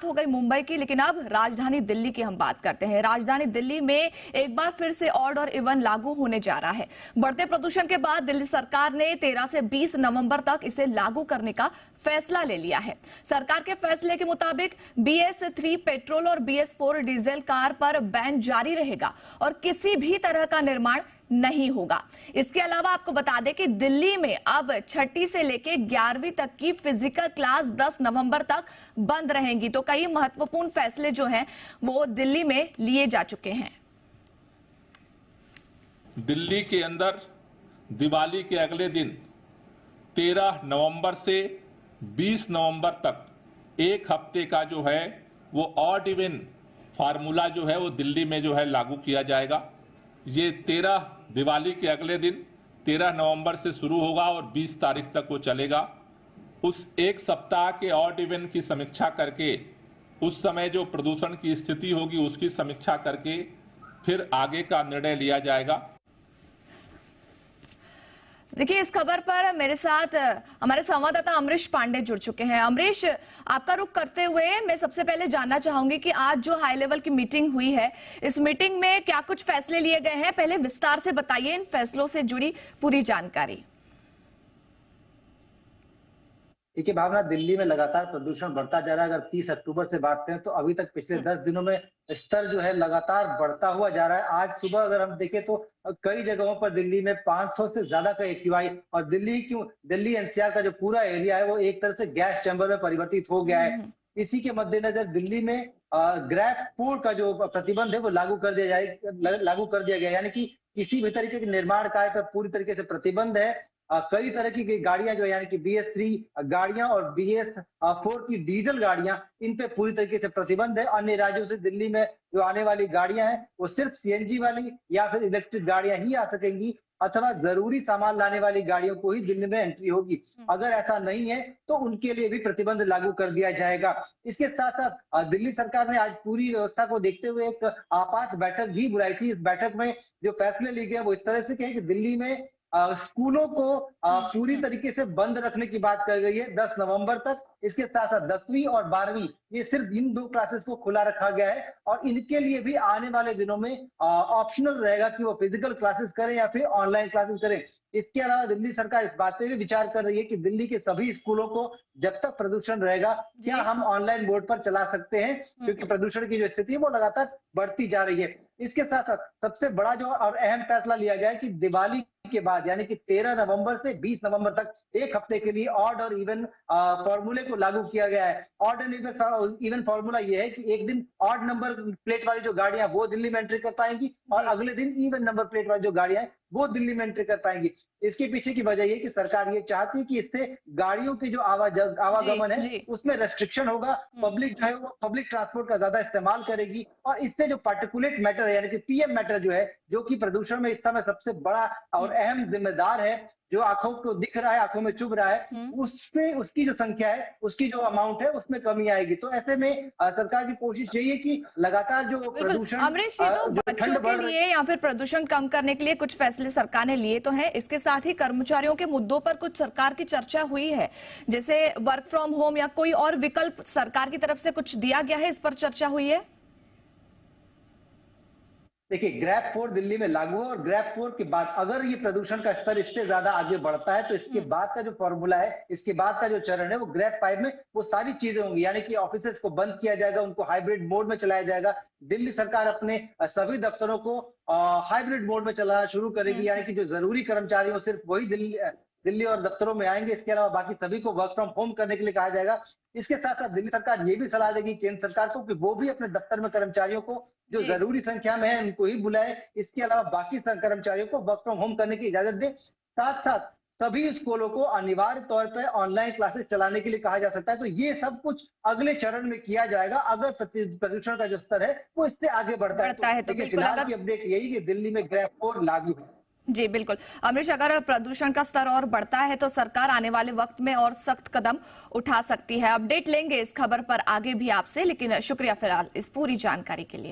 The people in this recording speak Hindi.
हो गई मुंबई की, लेकिन अब राजधानी दिल्ली की हम बात करते हैं। राजधानी दिल्ली में एक बार फिर से ऑड और इवन लागू होने जा रहा है। बढ़ते प्रदूषण के बाद दिल्ली सरकार ने 13 से 20 नवंबर तक इसे लागू करने का फैसला ले लिया है। सरकार के फैसले के मुताबिक BS3 पेट्रोल और BS4 डीजल कार पर बैन जारी रहेगा और किसी भी तरह का निर्माण नहीं होगा। इसके अलावा आपको बता दें कि दिल्ली में अब 6ठी से लेकर 11वीं तक की फिजिकल क्लास 10 नवंबर तक बंद रहेंगी। तो कई महत्वपूर्ण फैसले जो हैं वो दिल्ली में लिए जा चुके हैं। दिल्ली के अंदर दिवाली के अगले दिन 13 नवंबर से 20 नवंबर तक एक हफ्ते का जो है वो ऑड इवन फार्मूला जो है वो दिल्ली में जो है लागू किया जाएगा। ये 13 दिवाली के अगले दिन 13 नवंबर से शुरू होगा और 20 तारीख तक वो चलेगा। उस एक सप्ताह के ऑड इवन की समीक्षा करके उस समय जो प्रदूषण की स्थिति होगी उसकी समीक्षा करके फिर आगे का निर्णय लिया जाएगा। देखिए, इस खबर पर मेरे साथ हमारे संवाददाता अमरीश पांडे जुड़ चुके हैं। अमरीश, आपका रुख करते हुए मैं सबसे पहले जानना चाहूंगी कि आज जो हाई लेवल की मीटिंग हुई है, इस मीटिंग में क्या कुछ फैसले लिए गए हैं? पहले विस्तार से बताइए इन फैसलों से जुड़ी पूरी जानकारी। देखिए भावना, दिल्ली में लगातार प्रदूषण बढ़ता जा रहा है। अगर 30 अक्टूबर से बात करें तो अभी तक पिछले 10 दिनों में स्तर जो है लगातार बढ़ता हुआ जा रहा है। आज सुबह अगर हम देखें तो कई जगहों पर दिल्ली में 500 से ज्यादा का AQI, और दिल्ली NCR का जो पूरा एरिया है वो एक तरह से गैस चैम्बर में परिवर्तित हो गया है। इसी के मद्देनजर दिल्ली में ग्रैप फूड का जो प्रतिबंध है वो लागू कर दिया गया, यानी कि किसी भी तरीके के निर्माण कार्य पर पूरी तरीके से प्रतिबंध है। कई तरह की गाड़ियां जो यानी कि BS3 गाड़ियां और BS4 की डीजल गाड़ियां, इन पे पूरी तरीके से प्रतिबंध है। अन्य राज्यों से दिल्ली में जो आने वाली गाड़ियां हैं वो सिर्फ CNG वाली या फिर इलेक्ट्रिक गाड़ियां ही आ सकेंगी, अथवा जरूरी सामान लाने वाली गाड़ियों को ही दिल्ली में एंट्री होगी। अगर ऐसा नहीं है तो उनके लिए भी प्रतिबंध लागू कर दिया जाएगा। इसके साथ साथ दिल्ली सरकार ने आज पूरी व्यवस्था को देखते हुए एक आपात बैठक भी बुलाई थी। इस बैठक में जो फैसले लिए गए वो इस तरह से कहे कि दिल्ली में स्कूलों को पूरी तरीके से बंद रखने की बात कर गई है 10 नवंबर तक। इसके साथ साथ 10वीं और 12वीं ये सिर्फ इन 2 क्लासेस को खुला रखा गया है, और इनके लिए भी आने वाले दिनों में ऑप्शनल रहेगा कि वो फिजिकल क्लासेस करें या फिर ऑनलाइन क्लासेस करें। इसके अलावा दिल्ली सरकार इस बात पे भी विचार कर रही है कि दिल्ली के सभी स्कूलों को जब तक प्रदूषण रहेगा क्या हम ऑनलाइन बोर्ड पर चला सकते हैं, क्योंकि प्रदूषण की जो स्थिति है वो लगातार बढ़ती जा रही है। इसके साथ साथ सबसे बड़ा जो और अहम फैसला लिया गया है कि दिवाली के बाद यानी कि 13 नवंबर से 20 नवंबर तक एक हफ्ते के लिए ऑड और इवन फॉर्मूले को लागू किया गया है। ऑड एंड इवन फॉर्मूला ये है कि एक दिन ऑड नंबर प्लेट वाली जो गाड़ियां वो दिल्ली में एंट्री कर पाएंगी और अगले दिन इवन नंबर प्लेट वाली जो गाड़ियां हैं वो दिल्ली में एंट्री कर पाएंगी। इसके पीछे की वजह ये कि सरकार ये चाहती है कि इससे गाड़ियों की जो आवागमन है उसमें रेस्ट्रिक्शन होगा। पब्लिक जो है वो पब्लिक ट्रांसपोर्ट का ज्यादा इस्तेमाल करेगी, और इससे जो पार्टिकुलेट मैटर है यानी कि PM मैटर जो है, जो कि प्रदूषण में इस समय सबसे बड़ा और अहम जिम्मेदार है, जो आंखों को दिख रहा है, आंखों में चुभ रहा है, उसमें उसकी जो संख्या है, उसकी जो अमाउंट है उसमें कमी आएगी। तो ऐसे में सरकार की कोशिश यही है कि लगातार जो प्रदूषण अमरीश, ये तो बच्चों के लिए या फिर प्रदूषण कम करने के लिए कुछ फैसले सरकार ने लिए तो हैं, इसके साथ ही कर्मचारियों के मुद्दों पर कुछ सरकार की चर्चा हुई है, जैसे वर्क फ्रॉम होम या कोई और विकल्प सरकार की तरफ से कुछ दिया गया है, इस पर चर्चा हुई है। देखिए, ग्रैप 4 दिल्ली में लागू है और ग्रैप 4 के बाद अगर ये प्रदूषण का स्तर इससे ज्यादा आगे बढ़ता है तो इसके बाद का जो फॉर्मूला है, इसके बाद का जो चरण है वो ग्रैप 5 में वो सारी चीजें होंगी, यानी कि ऑफिसेस को बंद किया जाएगा, उनको हाइब्रिड मोड में चलाया जाएगा। दिल्ली सरकार अपने सभी दफ्तरों को हाइब्रिड मोड में चलाना शुरू करेगी, यानी कि जो जरूरी कर्मचारी हो सिर्फ वही दिल्ली और दफ्तरों में आएंगे, इसके अलावा बाकी सभी को वर्क फ्रॉम होम करने के लिए कहा जाएगा। इसके साथ साथ दिल्ली सरकार ये भी सलाह देगी केंद्र सरकार को कि वो भी अपने दफ्तर में कर्मचारियों को जो जरूरी संख्या में है उनको ही बुलाए, इसके अलावा बाकी कर्मचारियों को वर्क फ्रॉम होम करने की इजाजत दे। साथ साथ सभी स्कूलों को अनिवार्य तौर पर ऑनलाइन क्लासेस चलाने के लिए कहा जा सकता है। तो ये सब कुछ अगले चरण में किया जाएगा अगर प्रदूषण का जो स्तर है वो इससे आगे बढ़ता है। तो फिलहाल की अपडेट यही कि दिल्ली में ग्रैप 4 लागू है। जी बिल्कुल अमरीश, अगर प्रदूषण का स्तर और बढ़ता है तो सरकार आने वाले वक्त में और सख्त कदम उठा सकती है। अपडेट लेंगे इस खबर पर आगे भी आपसे, लेकिन शुक्रिया फिलहाल इस पूरी जानकारी के लिए।